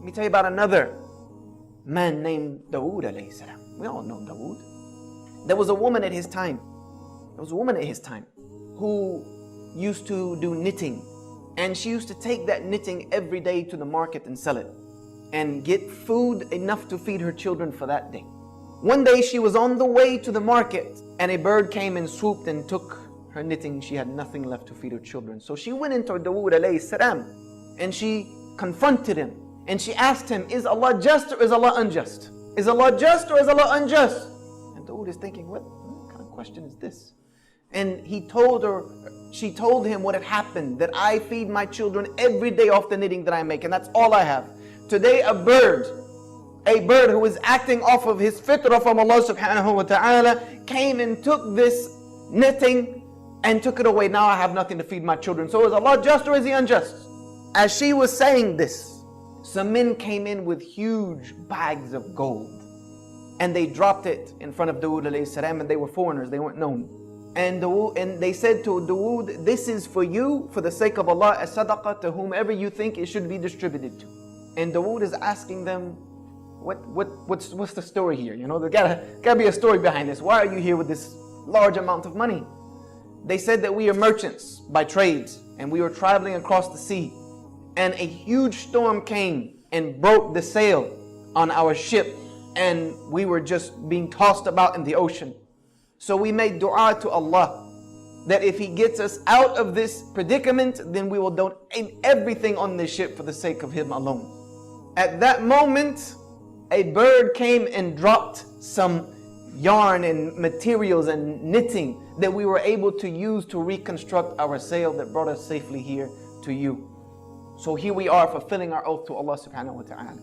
me tell you about another man named Dawood alayhi salam. We all know Dawood. There was a woman at his time. Who used to do knitting. And she used to take that knitting every day to the market and sell it. And get food enough to feed her children for that day. One day she was on the way to the market and a bird came and swooped and took her knitting. She had nothing left to feed her children. So she went into Dawood alayhi salam and she confronted him. And she asked him, is Allah just or is Allah unjust? Is Allah just or is Allah unjust? And Dawood is thinking, what kind of question is this? And she told him what had happened, that I feed my children every day off the knitting that I make, and that's all I have. Today a bird who is acting off of his fitrah from Allah subhanahu wa ta'ala came and took this knitting and took it away. Now I have nothing to feed my children. So is Allah just or is He unjust? As she was saying this, some men came in with huge bags of gold and they dropped it in front of Dawood alayhi salam, and they were foreigners, they weren't known. And they said to Dawood, this is for you, for the sake of Allah, as sadaqah to whomever you think it should be distributed to. And Dawood is asking them, what's the story here? You know, there gotta be a story behind this. Why are you here with this large amount of money? They said that we are merchants by trade, and we were traveling across the sea. And a huge storm came and broke the sail on our ship, and we were just being tossed about in the ocean. So we made dua to Allah that if He gets us out of this predicament, then we will donate everything on this ship for the sake of Him alone. At that moment, a bird came and dropped some yarn and materials and knitting that we were able to use to reconstruct our sail that brought us safely here to you. So here we are fulfilling our oath to Allah subhanahu wa ta'ala.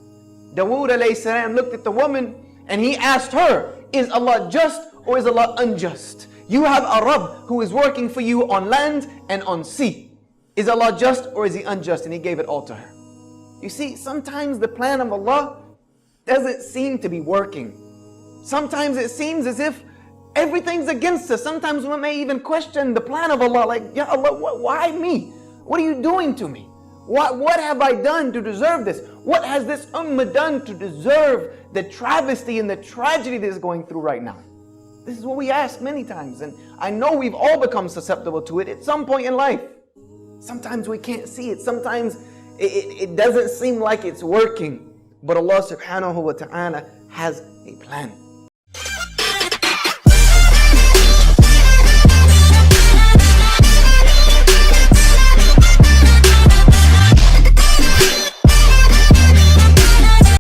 Dawood alayhi salam looked at the woman and he asked her, is Allah just or is Allah unjust? You have a Rabb who is working for you on land and on sea. Is Allah just or is He unjust? And he gave it all to her. You see, sometimes the plan of Allah doesn't seem to be working. Sometimes it seems as if everything's against us. Sometimes we may even question the plan of Allah, like, Ya Allah, why me? What are you doing to me? What have I done to deserve this? What has this ummah done to deserve the travesty and the tragedy that is going through right now? This is what we ask many times, and I know we've all become susceptible to it at some point in life. Sometimes we can't see it. Sometimes it doesn't seem like it's working. But Allah subhanahu wa ta'ala has a plan.